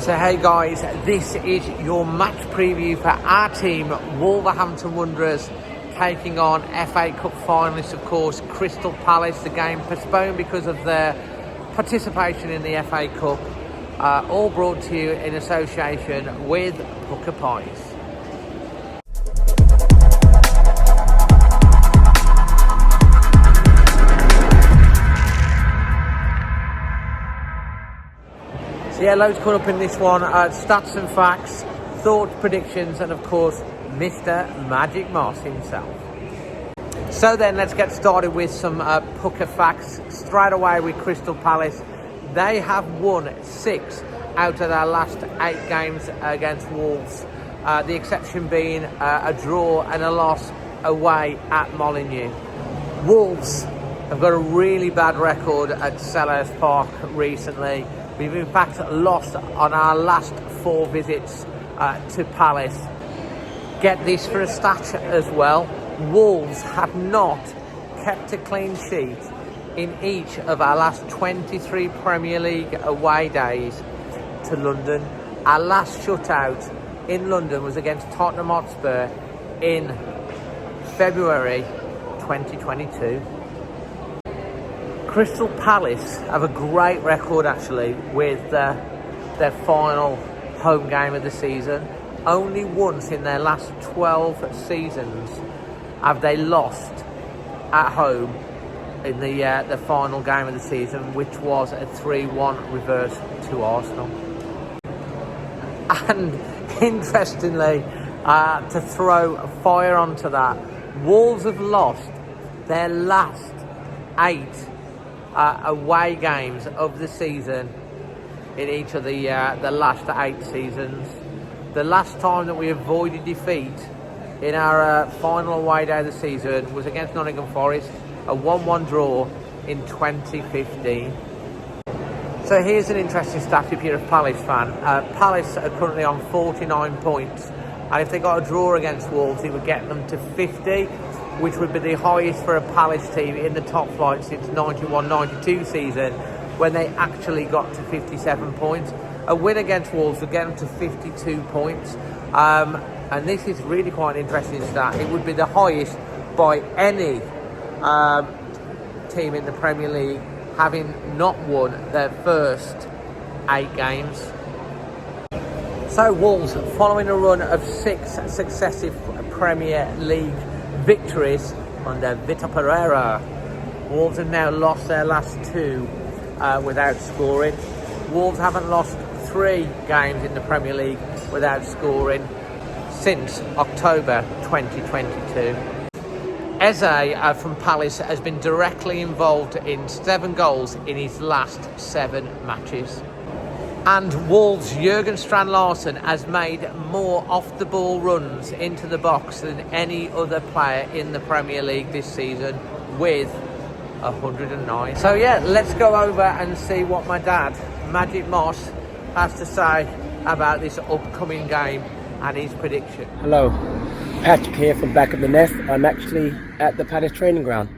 So hey guys, this is your match preview for our team, Wolverhampton Wanderers, taking on FA Cup finalists, of course, Crystal Palace. The game postponed because of their participation in the FA Cup. All brought to you in association with Pucker Pies. So yeah, loads coming up in this one. Stats and facts, thoughts, predictions, and of course, Mr. Magic Moss himself. So then, let's get started with some Pucker facts. Straight away with Crystal Palace. They have won 6 out of their last 8 games against Wolves. The exception being a draw and a loss away at Molineux. Wolves have got a really bad record at Selhurst Park recently. We've in fact lost on our last 4 visits to Palace. Get this for a stat as well. Wolves have not kept a clean sheet in each of our last 23 Premier League away days to London. Our last shutout in London was against Tottenham Hotspur in February 2022. Crystal Palace have a great record actually with their final home game of the season. Only once in their last 12 seasons have they lost at home in the final game of the season, which was a 3-1 reverse to Arsenal. And interestingly, to throw fire onto that, Wolves have lost their last 8 away games of the season in each of the last 8 seasons. The last time that we avoided defeat in our final away day of the season was against Nottingham Forest, a 1-1 draw in 2015. So here's an interesting stat if you're a Palace fan. Palace are currently on 49 points, and if they got a draw against Wolves, it would get them to 50, which would be the highest for a Palace team in the top flight since 91-92 season, when they actually got to 57 points. A win against Wolves would get them to 52 points. And this is really quite an interesting stat. It would be the highest by any team in the Premier League having not won their first 8 games. So Wolves, following a run of 6 successive Premier League victories under Vitor Pereira, Wolves have now lost their last 2 without scoring. Wolves haven't lost 3 games in the Premier League without scoring since October 2022. Eze from Palace has been directly involved in 7 goals in his last 7 matches. And Wolves' Jurgen Strand-Larsen has made more off-the-ball runs into the box than any other player in the Premier League this season, with 109. So yeah, let's go over and see what my dad, Magic Moss, has to say about this upcoming game and his prediction. Hello, Patrick here from Back of the Nest. I'm actually at the Palace training ground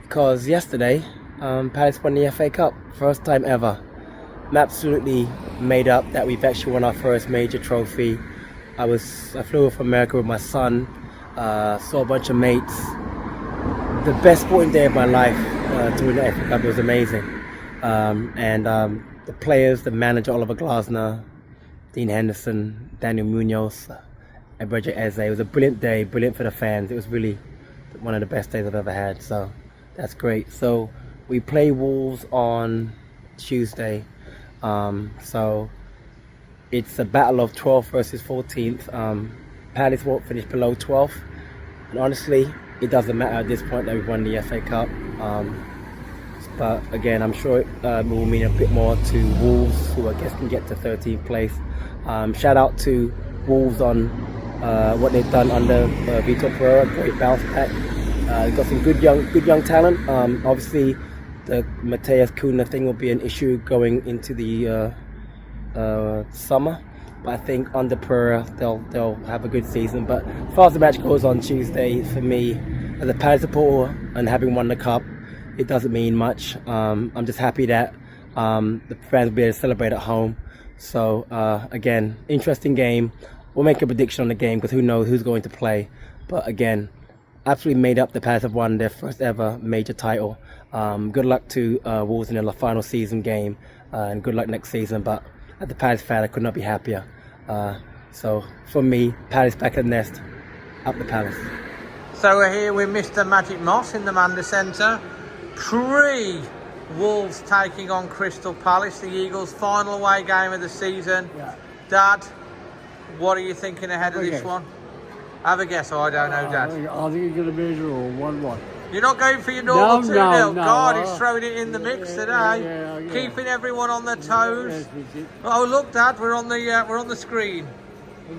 because yesterday Palace won the FA Cup, first time ever. I'm absolutely made up that we've actually won our first major trophy. I flew over from America with my son, saw a bunch of mates. The best sporting day of my life to win the FA Cup. It was amazing. The players, the manager Oliver Glasner, Dean Henderson, Daniel Munoz, and Bridget Eze. It was a brilliant day, brilliant for the fans. It was really one of the best days I've ever had, so that's great. So we play Wolves on Tuesday. So it's a battle of 12th versus 14th. Palace won't finish below 12th, and honestly, it doesn't matter at this point that we've won the FA Cup. But again, I'm sure it will mean a bit more to Wolves, who I guess can get to 13th place. Shout out to Wolves on what they've done under Vitor Pereira. Great bounce back. They've got some good young talent. Obviously, the Mateus Cunha thing will be an issue going into the summer, but I think under Pereira they'll have a good season. But as far as the match goes on Tuesday, for me as a Palace supporter and having won the cup, it doesn't mean much. I'm just happy that the fans will be able to celebrate at home. So again, interesting game. We'll make a prediction on the game because who knows who's going to play. But again, absolutely made up. The Palace have won their first ever major title. Good luck to Wolves in their final season game, and good luck next season. But as a Palace fan, I could not be happier. So for me, Palace back at the nest, up the Palace. So we're here with Mr. Magic Moss in the Manda Centre. Wolves taking on Crystal Palace, the Eagles' final away game of the season. Yeah. Dad, what are you thinking ahead of this one? Have a guess. I don't know, Dad. I think it's going to be a draw, 1-1. You're not going for your normal 2-0. No. God, he's throwing it in the mix today, Yeah. keeping everyone on their toes. Yes, Oh, look, Dad, we're on the screen,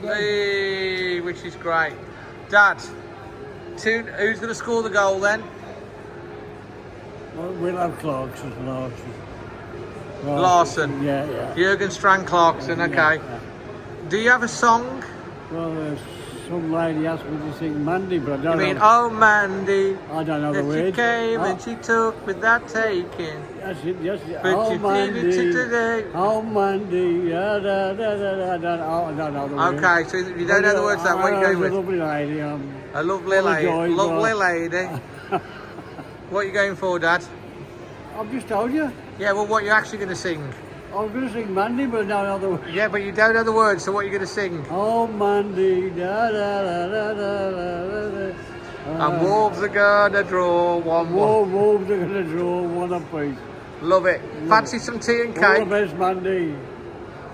hey, which is great. Dad, who's going to score the goal then? We'll have Clarkson. Larson. Yeah. Jurgen Strand Clarkson. Okay. Yeah. Do you have a song? Well, some lady asked me to sing Mandy, but I don't You mean, know. oh Mandy, I don't know the that she words. came and she took without taking. That's it, yes. But Oh, you did it Mandy. today. Oh, Mandy. Da. I don't know the words. Okay, so you don't know the words. That what you going with? A lovely lady. A lovely lady. joy, Lovely but- lady. What are you going for, Dad? I've just told you. Yeah, well, what are you actually going to sing? I was going to sing Mandy, but I don't know the words. Yeah, but you don't know the words, so what are you going to sing? Oh, Mandy. Da. And Wolves are going to draw 1-1. Wolves are going to draw 1 apiece. Love it. Fancy some tea and All the cake? best, Mandy.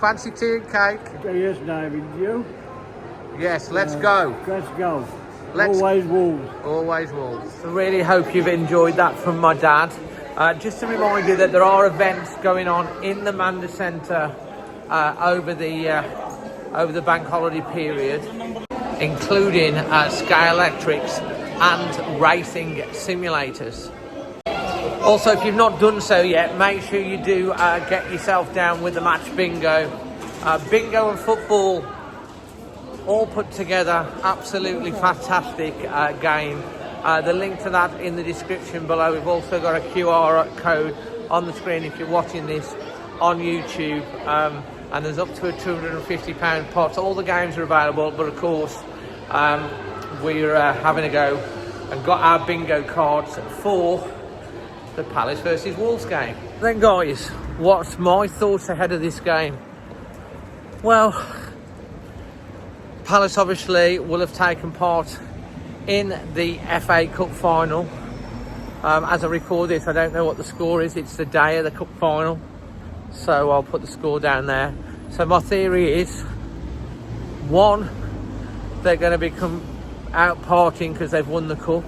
Fancy tea and cake? Yes, David. You? Yes, let's go. Let's go. Let's- Always Wolves. Always Wolves. I really hope you've enjoyed that from my dad. Just to remind you that there are events going on in the Manda Centre over the bank holiday period, including Sky Electrics and racing simulators. Also, if you've not done so yet, make sure you do get yourself down with the match bingo. Bingo and football all put together, absolutely fantastic game. The link to that in the description below. We've also got a QR code on the screen if you're watching this on YouTube, and there's up to a £250 pot. All the games are available, but of course we're having a go and got our bingo cards for the Palace versus Wolves game. Then guys, what's my thoughts ahead of this game? Well, Palace obviously will have taken part in the FA Cup final. As I record this, I don't know what the score is. It's the day of the cup final, so I'll put the score down there. So my theory is, 1, they're going to become out partying because they've won the cup.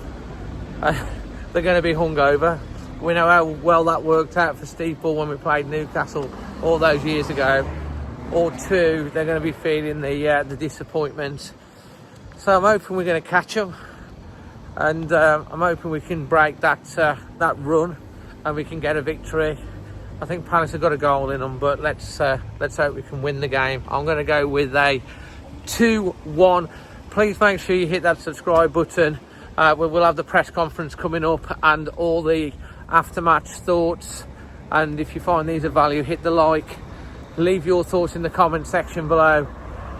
They're going to be hungover. We know how well that worked out for Steve Bull when we played Newcastle all those years ago. Or 2, they're going to be feeling the disappointment. So I'm hoping we're going to catch them, and I'm hoping we can break that run and we can get a victory. I think Palace have got a goal in them, but let's hope we can win the game. I'm going to go with a 2-1. Please make sure you hit that subscribe button. We'll have the press conference coming up and all the after-match thoughts. And if you find these of value, hit the like. Leave your thoughts in the comment section below,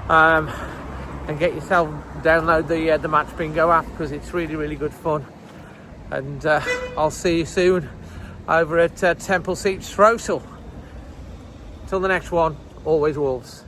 and get yourself download the match bingo app because it's really good fun. And I'll see you soon over at Temple Seats Rosal. Till the next one, always Wolves.